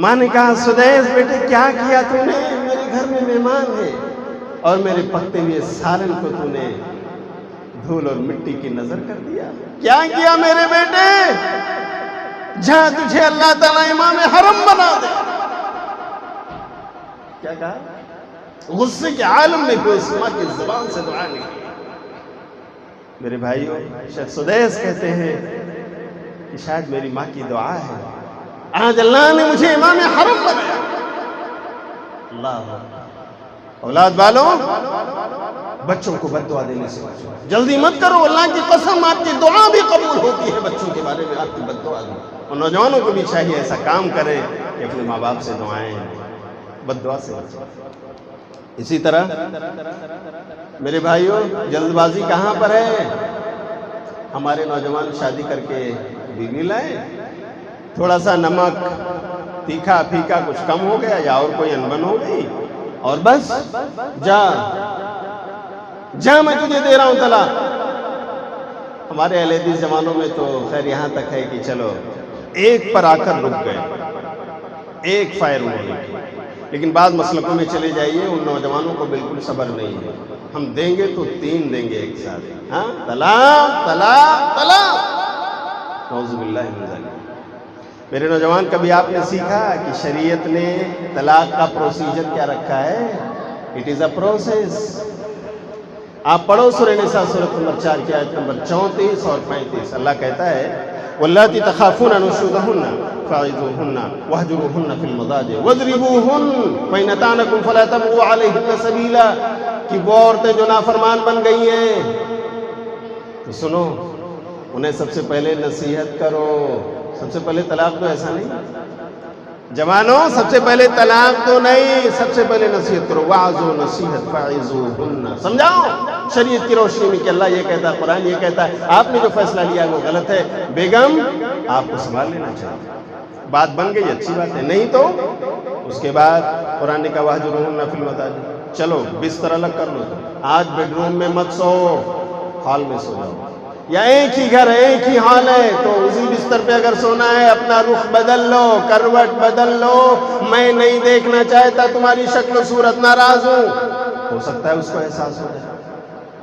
ماں نے کہا سدیس بیٹے کیا کیا تو نے؟ میرے گھر میں مہمان ہے اور میرے پکتے ہوئے سالن کو تو نے دھول اور مٹی کی نظر کر دیا، کیا کیا میرے بیٹے؟ جہاں تجھے اللہ تعالیٰ امام حرم بنا دے۔ کیا کہا؟ غصے کے عالم میں کوئی اس ماں کی زبان سے دعا نہیں کی۔ میرے بھائیوں، شیخ سدیس کہتے ہیں کہ شاید میری ماں کی دعا ہے آج اللہ نے مجھے امام حرم بنایا. اللہ اولاد والوں بچوں کو بد دعا دینے سے بچو. جلدی مت کرو، اللہ کی قسم آپ کی دعا بھی قبول ہوتی ہے بچوں کے بارے میں آپ کی بد دعا دو. اور نوجوانوں کو بھی چاہیے ایسا کام کریں کہ اپنے ماں باپ سے دعائیں بد دعا سے بچو. اسی طرح میرے بھائیوں جلد بازی کہاں پر ہے؟ ہمارے نوجوان شادی کر کے بیوی لائے، تھوڑا سا نمک تیکھا پھیکا کچھ کم ہو گیا یا اور کوئی انبن ہو گئی اور بس جا میں تجھے دے رہا ہوں طلاق. ہمارے اہل حدیث زمانوں میں تو خیر یہاں تک ہے کہ چلو ایک پر آ کر رک گئے، ایک فائر انہوں نے کی. لیکن بعض مسلکوں میں چلے جائیے ان نوجوانوں کو بالکل صبر نہیں ہے. ہم دیں گے تو 3 دیں گے ایک ساتھ. ہاں طلاق طلاق طلاق، نعوذ باللہ من ذالک. میرے نوجوان کبھی آپ نے سیکھا کہ شریعت نے طلاق کا پروسیجر کیا رکھا ہے؟ It is a process. آپ پڑھو سورہ نساء سورۃ نمبر 4 کی آیت نمبر 34 اور 35. اللہ کہتا ہے واللاتی تخافون نشوزہن فعظوہن واہجروہن فی المضاجع واضربوہن فإن أطعنکم فلا تبغوا علیہن سبیلا. کہ وہ عورتیں جو نافرمان بن گئی ہیں تو سنو انہیں سب سے پہلے نصیحت کرو. سب سے پہلے طلاق تو ایسا نہیں جوانوں، سب سے پہلے طلاق تو نہیں، سب سے پہلے نصیحت کرو. وعظو نصیحت فعظوہن، سمجھاؤ شریعت کی روشنی میں کہ اللہ یہ کہتا ہے، قرآن یہ کہتا ہے، آپ نے جو فیصلہ لیا ہے وہ غلط ہے. بیگم آپ کو سنبھال لینا چاہیے. بات بن گئی اچھی بات ہے، نہیں تو اس کے بعد قرآن نے کہا واہجروہن فی المضاجع. چلو بستر الگ کر لو، آج بیڈ روم میں مت سو، ہال میں سو جاؤ. یا ایک ہی گھر ہے ایک ہی حال ہے تو اسی بستر پہ اگر سونا ہے اپنا رخ بدل لو، کروٹ بدل لو. میں نہیں دیکھنا چاہتا تمہاری شکل و صورت، ناراض ہوں. ہو سکتا ہے اس کو احساس ہو جائے.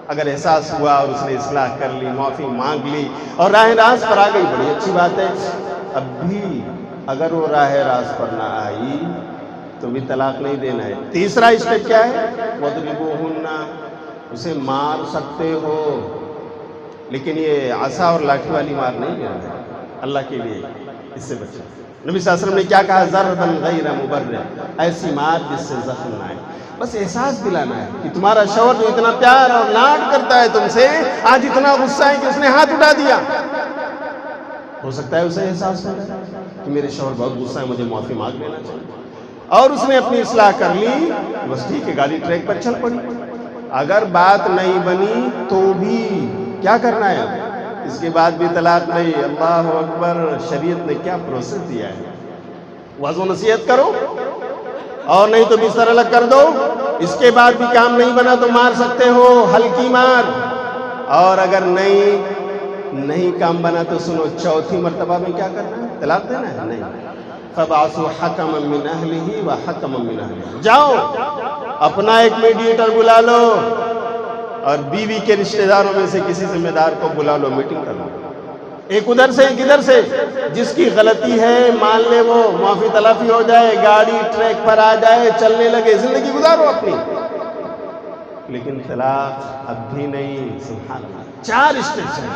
اگر احساس ہوا اور اس نے اصلاح کر لی، معافی مانگ لی اور راہ راست پر آ گئی، بڑی اچھی بات ہے. اب بھی اگر وہ راہ راست پر نہ آئی تو بھی طلاق نہیں دینا ہے. تیسرا اسٹیپ کیا ہے؟ وَاضْرِبُوهُنَّ، اسے مار سکتے ہو لیکن یہ عصا اور لاٹھی والی مار نہیں کرنا ہے. اللہ کے لیے اس سے بچو. نبی صلی اللہ علیہ وسلم نے کیا کہا؟ ضرباً غیر مبرح، ایسی مار جس سے زخم نہ آئے. بس احساس دلانا ہے کہ تمہارا شوہر جو اتنا پیار اور لاڈ کرتا ہے تم سے، آج اتنا غصہ ہے کہ اس نے ہاتھ اٹھا دیا. ہو سکتا ہے اسے احساس ہو جائے کہ میرے شوہر بہت غصہ ہے، مجھے معافی مانگ لینا چاہیے. اور اس نے اپنی اصلاح کر لی، بس ٹھیک ہے، گاڑی ٹریک پر چل پڑی. اگر بات نہیں بنی تو بھی کیا کرنا ہے؟ اس کے بعد بھی طلاق نہیں. اللہ اکبر، شریعت نے کیا پروسیس دیا ہے. وعظ و نصیحت کرو اور نہیں تو بستر الگ کر دو. اس کے بعد بھی کام نہیں بنا تو مار سکتے ہو، ہلکی مار. اور اگر نہیں کام بنا تو سنو، چوتھی مرتبہ میں کیا کرنا ہے؟ طلاق دینا ہے؟ نہیں. فَبَعَثُوا حَكَمًا مِّنْ أَهْلِهِ وَحَكَمًا مِّنْ أَهْلِهَا. جاؤ اپنا ایک میڈیٹر بلا لو اور بیوی کے رشتہ داروں میں سے کسی ذمہ دار کو بلا لو، میٹنگ کر لو. ایک ادھر سے ایک ادھر سے، جس کی غلطی ہے مان لے، وہ معافی تلافی ہو جائے، گاڑی ٹریک پر آ جائے، چلنے لگے، زندگی گزارو اپنی. لیکن طلاق اب بھی نہیں. سبحان اللہ، 4 اسٹیپس ہیں.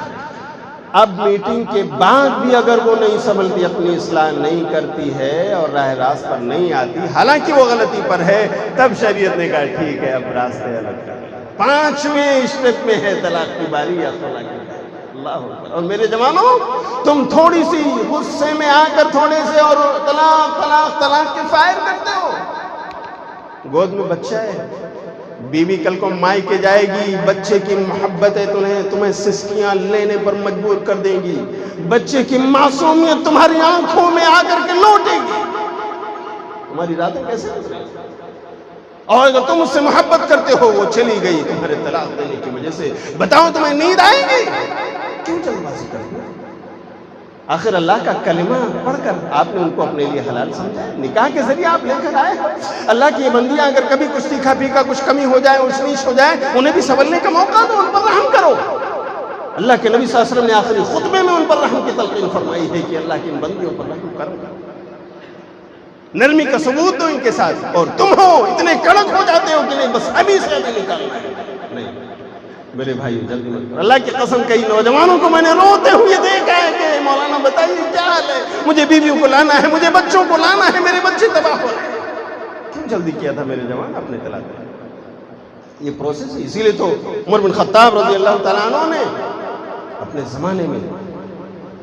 اب میٹنگ کے بعد بھی اگر وہ نہیں سنبھلتی، اپنی اصلاح نہیں کرتی ہے اور راہ راست پر نہیں آتی، حالانکہ وہ غلطی پر ہے، تب شریعت نے کہا ٹھیک ہے اب راستے الگ کر. 5ویں اسٹیپ میں ہے طلاق کی باری یا طلاق کی باری. اللہ اکبر. اور میرے جوانوں، تم تھوڑی سی غصے میں آ کر تھوڑے سے اور طلاق طلاق طلاق کے فائر کرتے ہو. گود میں بچہ ہے، بیوی کل کو مائکے جائے گی، بچے کی محبتیں تمہیں سسکیاں لینے پر مجبور کر دیں گی. بچے کی معصومیت تمہاری آنکھوں میں آ کر کے لوٹے گی. تمہاری راتیں کیسے گزریں گی؟ اور اگر تم اس سے محبت کرتے ہو، وہ چلی گئی تمہارے طلاق دینے کی وجہ سے، بتاؤ تمہیں نیند آئے گی؟ کیوں جلد بازی کرتے ہو؟ آخر اللہ کا کلمہ پڑھ کر آپ نے ان کو اپنے لیے حلال سمجھا. نکاح کے ذریعے آپ لے کر آئے. اللہ کی یہ بندیاں اگر کبھی کچھ تیکھا پھیکا کچھ کمی ہو جائے، اونچ نیچ ہو جائے، انہیں بھی سنبھلنے کا موقع دو، ان پر رحم کرو. اللہ کے نبی صلی اللہ علیہ وسلم نے آخری خطبے میں ان پر رحم کی تلقین فرمائی ہے کہ اللہ کی ان بندیوں پر رحم کرو، نرمی کا ثبوت دو ان کے ساتھ. اور تم ہو اتنے کڑک ہو جاتے ہو کہ نہیں بس ابھی سے ابھی نکالنا ہے. نہیں، میرے بھائی جلدی مت کرو. اللہ کی قسم کئی نوجوانوں کو میں نے روتے ہوئے دیکھا ہے کہ مولانا بتائیے کیا حال ہے, مجھے بیویوں کو لانا ہے, مجھے بچوں کو لانا ہے, میرے بچے تباہ ہو رہے ہیں. کیوں جلدی کیا تھا میرے جوان اپنے طلاق دینے؟ یہ پروسیس ہے. اسی لیے تو عمر بن خطاب رضی اللہ تعالیٰ عنہ نے اپنے زمانے میں,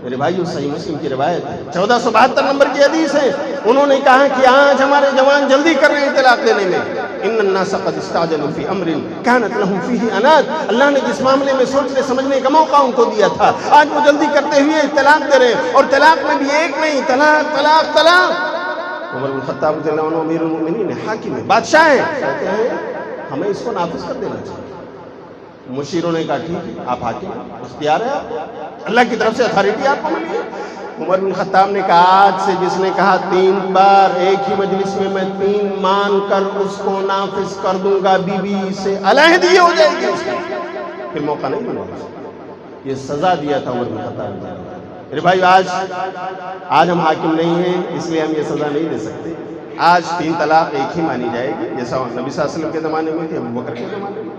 میرے بھائیو صحیح مسلم کی روایت ہے, 1472 نمبر کی حدیث ہے, انہوں نے کہا کہ آج ہمارے جوان جلدی کر رہے ہیں طلاق دینے میں. ان الناس قد استعجلوا في امر كانت لهم فيه انات. اللہ نے جس معاملے میں سوچنے سمجھنے کا موقع ان کو دیا تھا, آج وہ جلدی کرتے ہوئے طلاق دے رہے ہیں, اور طلاق میں بھی ایک نہیں, طلاق طلاق طلاق. عمر بن خطاب رضی اللہ عنہ امیر المؤمنین ہیں, حاکم ہیں, بادشاہ ہیں, کہتے ہیں ہمیں اس کو نافذ کر دینا چاہیے. مشیروں نے کہا ٹھیک ہے, آپ حاکم ہیں, اختیار ہے آپ, اللہ کی طرف سے اتھارٹی آپ کو ملی ہے. عمر بن خطاب نے کہا آج سے جس نے کہا 3 بار ایک ہی مجلس میں 3 مان کر اس کو نافذ کر دوں گا, بیوی سے علیحدگی ہو جائے گی اس کی, پھر موقع نہیں ملے گا. یہ سزا دیا تھا عمر بن خطاب نے. میرے بھائی آج ہم حاکم نہیں ہیں, اس لیے ہم یہ سزا نہیں دے سکتے. آج 3 طلاق ایک ہی مانی جائے گی, جیسا نبی صلی اللہ علیہ وسلم کے زمانے میں تھی, ابو بکر کے زمانے میں.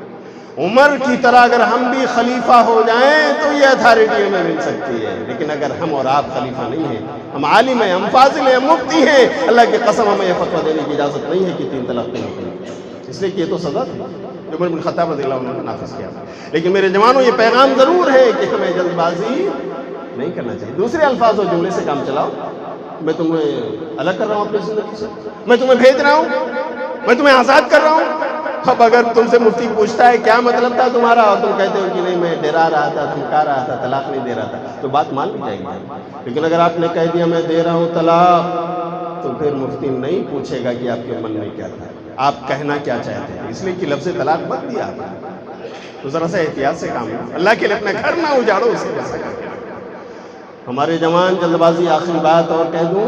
عمر کی طرح اگر ہم بھی خلیفہ ہو جائیں تو یہ اتھارٹی ہمیں مل سکتی ہے, لیکن اگر ہم اور آپ خلیفہ نہیں ہیں, ہم عالم ہیں, ہم فاضل ہیں, ہم مفتی ہیں, اللہ کی قسم ہمیں یہ فتویٰ دینے کی اجازت نہیں ہے کہ 3 طلاق نہیں ہوئی. اس لیے کہ یہ تو سزا تھی جو عمر بن خطاب رضی اللہ عنہ نے نافذ کیا تھا. لیکن میرے جوانوں یہ پیغام ضرور ہے کہ ہمیں جلد بازی نہیں کرنا چاہیے. دوسرے الفاظ و جملے سے کام چلاؤ. میں تمہیں الگ کر رہا ہوں اپنی زندگی سے, میں تمہیں بھیج رہا ہوں, میں تمہیں آزاد کر رہا ہوں. اب اگر تم سے مفتی پوچھتا ہے کیا مطلب تھا تمہارا, اور تم کہتے ہو کہ نہیں میں ڈرا رہا تھا, دھمکا رہا تھا, طلاق نہیں دے رہا تھا, تو بات مان لی جائے گی. لیکن اگر آپ نے کہہ دیا میں دے رہا ہوں طلاق, تو پھر مفتی نہیں پوچھے گا کہ آپ کے من میں کیا تھا, آپ کہنا کیا چاہتے ہیں. اس لیے کہ لفظ طلاق مت دیا آپ نے, تو ذرا سا احتیاط سے کام کرو. اللہ کے لیے اپنا گھر نہ اجاڑو, اسے ویسا کر. ہمارے جوان جلد بازی, آخری بات اور کہہ دوں,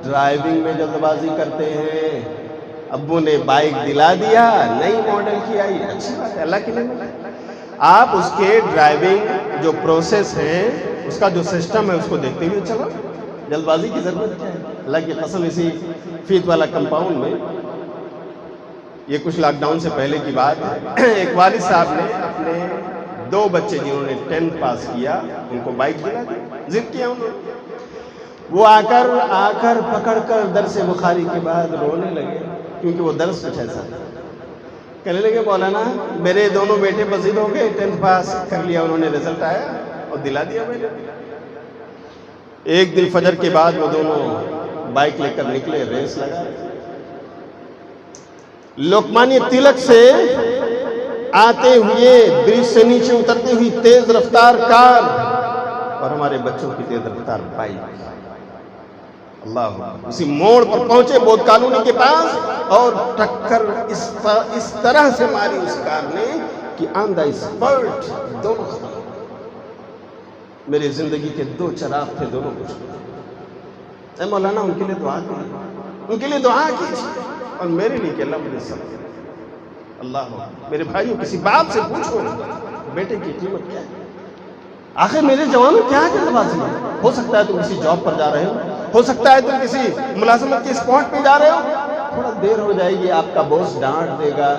ڈرائیونگ میں جلد بازی کرتے ہیں. ابو نے بائک دلا دیا, نئی ماڈل کی آئی, اچھی بات ہے, اللہ کے لیے. آپ اس کے ڈرائیونگ جو پروسیس ہے, اس کا جو سسٹم ہے, اس کو دیکھتے ہوئے چلو. جلد بازی کی ضرورت کیا ہے؟ اللہ کی قسم اسی فیت والا کمپاؤنڈ میں, یہ کچھ لاک ڈاؤن سے پہلے کی بات ہے, ایک والد صاحب نے اپنے 2 بچے جنہوں نے 10th پاس کیا, ان کو بائک دلا دی, ضد کیا انہوں نے. وہ آ کر پکڑ کر درس بخاری کے بعد رونے لگے, کیونکہ وہ درس کچھ ایسا تھا. کہنے لگے مولانا میرے دونوں بیٹے بزید ہو گئے, 10th پاس کر لیا انہوں نے, رزلٹ آیا اور دلا دیا میں نے. ایک دن فجر کے بعد وہ دونوں بائک لے کر نکلے, ریس لگا. لوکمانیہ تلک سے آتے ہوئے برج سے نیچے اترتے ہوئی تیز رفتار کار, اور ہمارے بچوں کی تیز رفتار بائک. اللہ, اسی موڑ پر پہنچے بود کالونی کے پاس, اور ٹکر اس طرح سے ماری اس کار نے کہ آن دا اسپاٹ دونوں ختم. میری زندگی کے 2 چراغ تھے, دونوں کچھ. اے مولانا ان کے لیے دعا کیجیے, ان کے لیے دعا کیجیے, اور میرے لیے کہ اللہ مجھے سمجھے. اللہ, میرے بھائیوں کسی باپ سے پوچھو بیٹے کی قیمت کیا ہے. آخر میرے جوانوں کیا جلد بازی ہے؟ ہو سکتا ہے تم کسی جاب پر جا رہے ہو سکتا ہے تم کسی ملازمت کے اسپاٹ پہ جا رہے ہو, تھوڑا دیر ہو جائے گی, آپ کا باس ڈانٹ دے گا,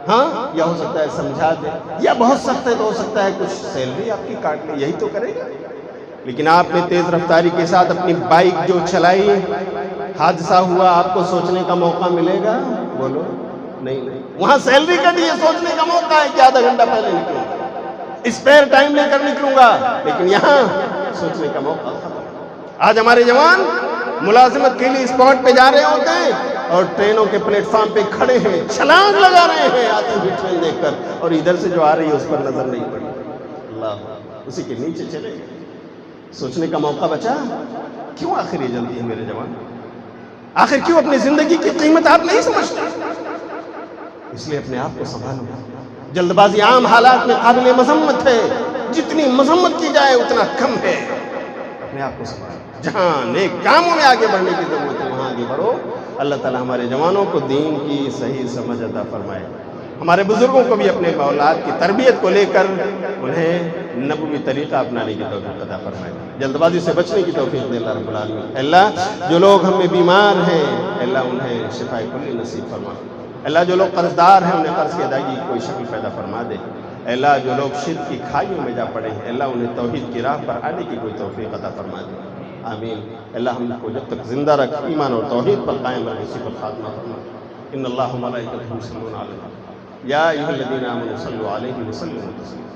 ہاں, یا ہو سکتا ہے سمجھا دے, یا بہت سخت ہے تو ہو سکتا ہے کچھ سیلری آپ کی کاٹ لے, یہی تو کرے گا. لیکن آپ نے تیز رفتاری کے ساتھ اپنی بائک جو چلائی, حادثہ ہوا, آپ کو سوچنے کا موقع ملے گا؟ بولو نہیں. وہاں سیلری کا بھی یہ سوچنے کا موقع ہے کہ آدھا گھنٹہ پہلے نکلوں گا, اسپیئر ٹائم لے کر نکلوں گا, لیکن یہاں سوچنے کا موقع ختم. آج ہمارے جوان ملازمت کے لیے اسپاٹ پہ جا رہے ہوتے ہیں, اور ٹرینوں کے پلیٹ فارم پہ کھڑے ہیں, چھلانگ لگا رہے ہیں آتی ہوئی ٹرین دیکھ کر, اور ادھر سے جو آ رہی ہے اس پر نظر نہیں پڑی. اللہ, اسی کے نیچے چلے گئے. سوچنے کا موقع بچا کیوں؟ آخر یہ جلدی ہے میرے جوان, آخر کیوں اپنی زندگی کی قیمت آپ نہیں سمجھتے؟ اس لیے اپنے آپ کو سنبھالو. جلد بازی عام حالات میں قابل مذمت ہے, جتنی مذمت کی جائے اتنا کم ہے. اپنے آپ کو سنبھالو, جہاں نیک کاموں میں آگے بڑھنے کی ضرورت ہے وہاں آگے بڑھو. اللہ تعالی ہمارے جوانوں کو دین کی صحیح سمجھ عطا فرمائے. ہمارے بزرگوں کو بھی اپنے اولاد کی تربیت کو لے کر انہیں نبوی طریقہ اپنانے کی توفیق عطا فرمائے. جلد بازی سے بچنے کی توفیق دے اللہ رب العالمین. اللہ جو لوگ ہم میں بیمار ہیں, اللہ انہیں شفائے کلی نصیب فرما. اللہ جو لوگ قرضدار ہیں انہیں قرض کی ادائیگی کی کوئی شکل پیدا فرما دے. اللہ جو لوگ شرک کی کھائیوں میں جا پڑے ہیں اللہ انہیں توحید کی راہ پر آنے کی کوئی توفیق عطا فرما دے. آمین. اللہ ہم کو جب تک زندہ رکھ ایمان اور توحید پر قائم رکھ اسی پر خاتمہ فرما. ان اللہ و ملائکتہ یصلون علی النبی یا ایھا الذین آمنوا صلوا علیہ وسلموا تسلیما.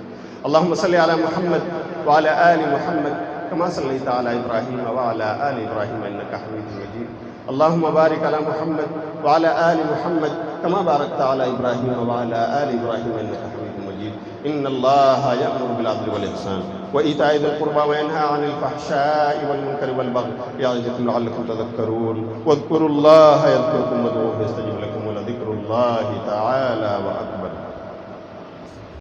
اللهم صل علی محمد وعلى آل محمد كما صليت على إبراهيم وعلى آل إبراهيم إنك حميد مجيد. اللهم بارك على محمد وعلى آل محمد كما باركت على إبراهيم وعلى آل إبراهيم إنك حميد مجيد. إن الله يأمر بالعدل والإحسان وإيتاء ذي القربى وينهى عن الفحشاء والمنكر والبغي يعظكم لعلكم تذكرون. واذكروا الله يذكركم وادعوه يستجب لكم ولذكر الله تعالى وأكبر.